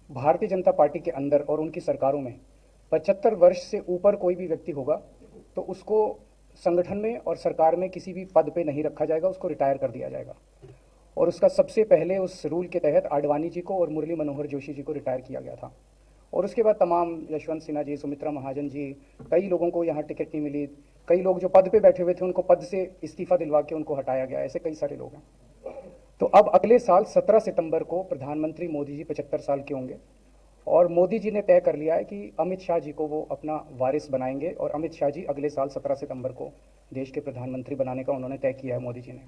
Bharatiya Janata party के अंदर और उनकी सरकारों में 75 वर्ष से ऊपर कोई भी व्यक्ति होगा तो उसको संगठन में और सरकार में किसी भी पद पे नहीं रखा जाएगा, उसको रिटायर कर दिया जाएगा। और उसका सबसे पहले उस रूल के तहत आडवाणी जी को और मुरली मनोहर जोशी जी को रिटायर किया गया था। और उसके बाद तमाम यशवंत सिन्हा जी, सुमित्रा महाजन जी, कई लोगों को यहाँ टिकट नहीं मिली, कई लोग जो पद पे बैठे हुए थे उनको पद से इस्तीफा दिलवा के उनको हटाया गया। ऐसे कई सारे लोग हैं। तो अब अगले साल 17 सितंबर को प्रधानमंत्री मोदी जी 75 साल के होंगे और मोदी जी ने तय कर लिया है कि अमित शाह जी को वो अपना वारिस बनाएंगे और अमित शाह जी अगले साल 17 सितंबर को देश के प्रधानमंत्री बनाने का उन्होंने तय किया है मोदी जी ने।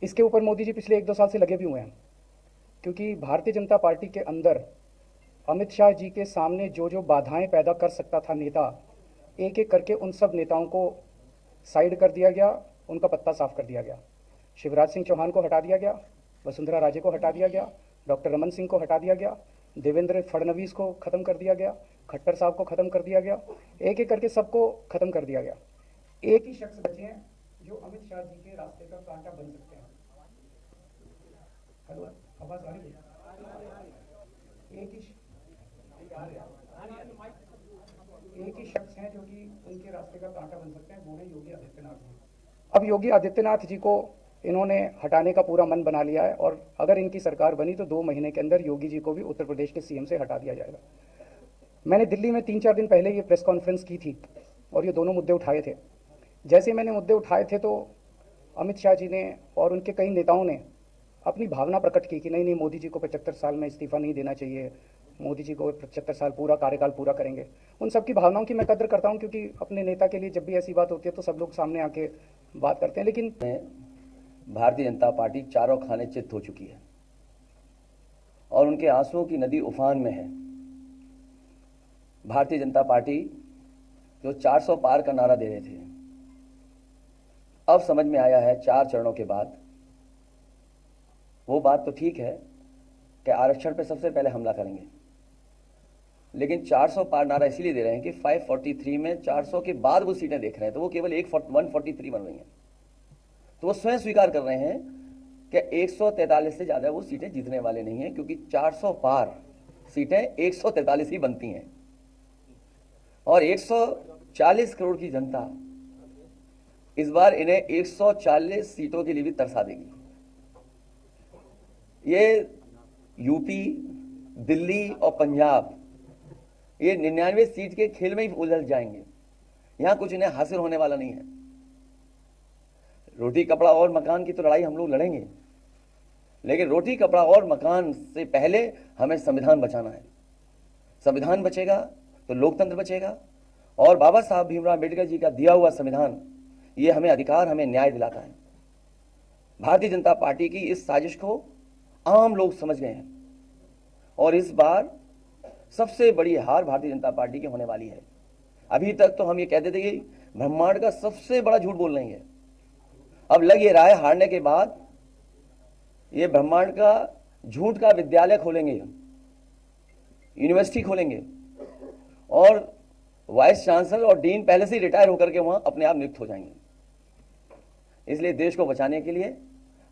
इसके ऊपर मोदी जी पिछले 1-2 साल से लगे भी हुए हैं, क्योंकि भारतीय जनता पार्टी के अंदर अमित शाह जी के सामने जो जो बाधाएं पैदा कर सकता था नेता, एक एक करके उन सब नेताओं को साइड कर दिया गया, उनका पत्ता साफ कर दिया गया। शिवराज सिंह चौहान को हटा दिया गया, वसुंधरा राजे को हटा दिया गया, डॉक्टर रमन सिंह को हटा दिया गया, देवेंद्र फडणवीस को खत्म कर दिया गया, खट्टर साहब को खत्म कर दिया गया, एक एक करके सबको खत्म कर दिया गया। एक ही शख्स बचे हैं जो अमित शाह जी के रास्ते का कांटा बन सकते हैं। हेलो, आवाज आ रही है? एक ही शख्स हैं जो कि उनके रास्ते का कांटा बन सकते हैं, वो है योगी आदित्यनाथ जी। अब योगी आदित्यनाथ जी को इन्होंने हटाने का पूरा मन बना लिया है और अगर इनकी सरकार बनी तो 2 महीने के अंदर योगी जी को भी उत्तर प्रदेश के सीएम से हटा दिया जाएगा। मैंने दिल्ली में 3-4 दिन पहले ये प्रेस कॉन्फ्रेंस की थी और ये दोनों मुद्दे उठाए थे। जैसे मैंने मुद्दे उठाए थे तो अमित शाह जी ने और उनके कई नेताओं ने अपनी भावना प्रकट की कि नहीं नहीं, मोदी जी को 75 साल में इस्तीफा नहीं देना चाहिए, मोदी जी को 75 साल पूरा कार्यकाल पूरा करेंगे। उन सब की भावनाओं की मैं कद्र करता हूं, क्योंकि अपने नेता के लिए जब भी ऐसी बात होती है तो सब लोग सामने आके बात करते हैं। लेकिन भारतीय जनता पार्टी चारों खाने चित्त हो चुकी है और उनके आंसुओं की नदी उफान में है। भारतीय जनता पार्टी जो 400 पार का नारा दे रहे थे, अब समझ में आया है 4 चरणों के बाद, वो बात तो ठीक है कि आरक्षण पे सबसे पहले हमला करेंगे, लेकिन 400 पार नारा इसीलिए दे रहे हैं कि 543 में 400 के बाद वो सीटें देख रहे हैं, तो वो केवल 143 बन रही हैं। तो वो स्वयं स्वीकार कर रहे हैं कि 143 से ज़्यादा वो सीटें जीतने वाले नहीं हैं, क्योंकि 400 पार सीटें 143 ही बनती हैं और 140 करोड़ की जनता इस बार इन्हें 140 सीटों के लिए भी तरसा देगी। ये यूपी, दिल्ली और पंजाब ये 99 सीट के खेल में ही उलझ जाएंगे। यहां कुछ इन्हें हासिल होने वाला नहीं है। रोटी कपड़ा और मकान की तो लड़ाई हम लोग लड़ेंगे, लेकिन रोटी कपड़ा और मकान से पहले हमें संविधान बचाना है। संविधान बचेगा तो लोकतंत्र बचेगा और बाबा साहब भीमराव अम्बेडकर जी का दिया हुआ संविधान ये हमें अधिकार, हमें न्याय दिलाता है। भारतीय जनता पार्टी की इस साजिश को आम लोग समझ गए हैं और इस बार सबसे बड़ी हार भारतीय जनता पार्टी की होने वाली है। अभी तक तो हम ये कहते थे कि ब्रह्मांड का सबसे बड़ा झूठ बोल रही है, अब लग ये रहा है हारने के बाद ये ब्रह्मांड का झूठ का विद्यालय खोलेंगे, यूनिवर्सिटी खोलेंगे और वाइस चांसलर और डीन पहले से ही रिटायर होकर के वहां अपने आप नियुक्त हो जाएंगे। इसलिए देश को बचाने के लिए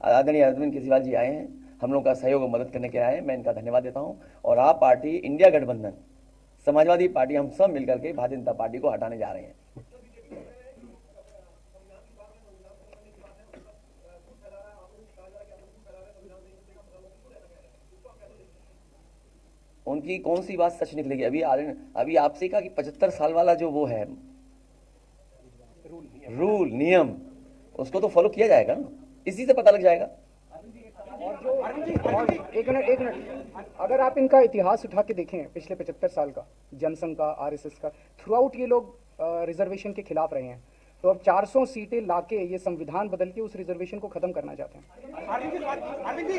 आदरणीय अरविंद केजरीवाल जी आए हैं, हम लोगों का सहयोग और मदद करने के आए हैं। मैं इनका धन्यवाद देता हूं और आप पार्टी, इंडिया गठबंधन, समाजवादी पार्टी, हम सब मिलकर के भारतीय जनता पार्टी को हटाने जा रहे हैं। उनकी कौन सी बात सच निकलेगी? अभी आपसे कहा कि 75 साल वाला जो वो है रूल नियम, उसको तो फॉलो किया जाएगा ना, इसी से पता लग जाएगा। और एक मिनट, अगर आप इनका इतिहास उठा के देखें पिछले 75 साल का, जनसंघ का, आरएसएस का, थ्रू आउट ये लोग रिजर्वेशन के खिलाफ रहे हैं। तो अब 400 सीटें लाके ये संविधान बदल के उस रिजर्वेशन को खत्म करना चाहते हैं। अरविंद जी,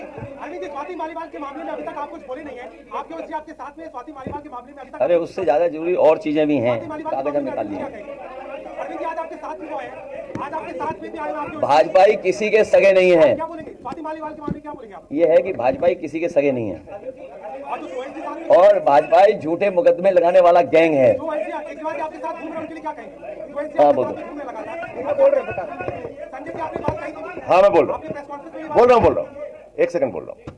स्वाति मालीवाल के मामले में अभी तक आप कुछ बोले नहीं है। आपके वजह से आपके साथ में स्वाति मालीवाल के मामले में अभी तक, अरे उससे ज्यादा जरूरी और चीजें भी हैं, कागज निकाल ली। अरविंद जी, आज आपके साथ भी वो है, आज आपके साथ में भी आए हैं। भाजपा किसी के सगे नहीं है। क्या बोलेंगे स्वाति मालीवाल के मामले, क्या बोलेंगे आप? ये है कि भाजपा किसी के सगे नहीं है और भाजपा झूठे मुकदमे लगाने वाला गैंग है। हाँ बोल रहा हूँ, मैं बोल रहा हूँ, 1 सेकंड बोल रहा हूँ।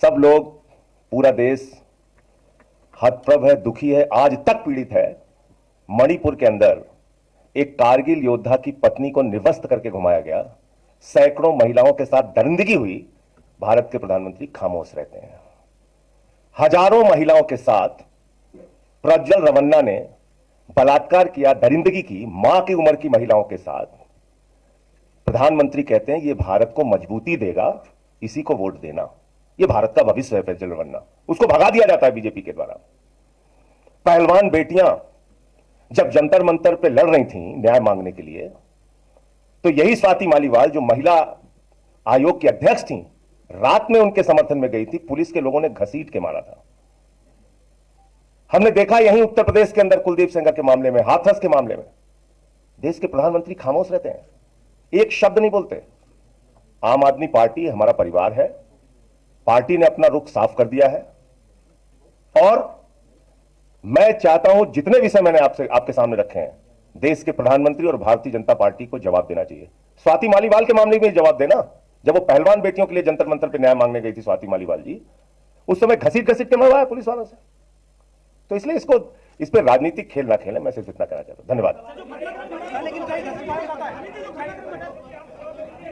सब लोग, पूरा देश हतप्रभ है, दुखी है, आज तक पीड़ित है। मणिपुर के अंदर एक कारगिल योद्धा की पत्नी को निर्वस्त्र करके घुमाया गया, सैकड़ों महिलाओं के साथ दरिंदगी हुई, भारत के प्रधानमंत्री खामोश रहते हैं। हजारों महिलाओं के साथ प्रज्वल रवन्ना ने बलात्कार किया, दरिंदगी की, मां की उम्र की महिलाओं के साथ। प्रधानमंत्री कहते हैं ये भारत को मजबूती देगा, इसी को वोट देना। ये भारत का भविष्य है प्रज्वल रवन्ना, उसको भगा दिया जाता है बीजेपी के द्वारा। पहलवान बेटियां जब जंतर मंतर पे लड़ रही थीं न्याय मांगने के लिए, तो यही स्वाति मालीवाल जो महिला आयोग की अध्यक्ष थीं, रात में उनके समर्थन में गई थी, पुलिस के लोगों ने घसीट के मारा था। हमने देखा यहीं उत्तर प्रदेश के अंदर कुलदीप सेंगर के मामले में, हाथरस के मामले में, देश के प्रधानमंत्री खामोश रहते हैं, एक शब्द नहीं बोलते। आम आदमी पार्टी हमारा परिवार है, पार्टी ने अपना रुख साफ कर दिया है और मैं चाहता हूं जितने विषय मैंने आपके सामने रखे हैं, देश के प्रधानमंत्री और भारतीय जनता पार्टी को जवाब देना चाहिए। स्वाति मालीवाल के मामले में जवाब देना, जब वो पहलवान बेटियों के लिए जंतर मंतर पे न्याय मांगने गई थी स्वाति मालीवाल जी, उस समय घसीट घसीट के मरवाया पुलिस वालों से। तो इसलिए इस पर राजनीतिक खेल ना खेलें, मैं सिर्फ इतना कहना चाहता हूं। धन्यवाद।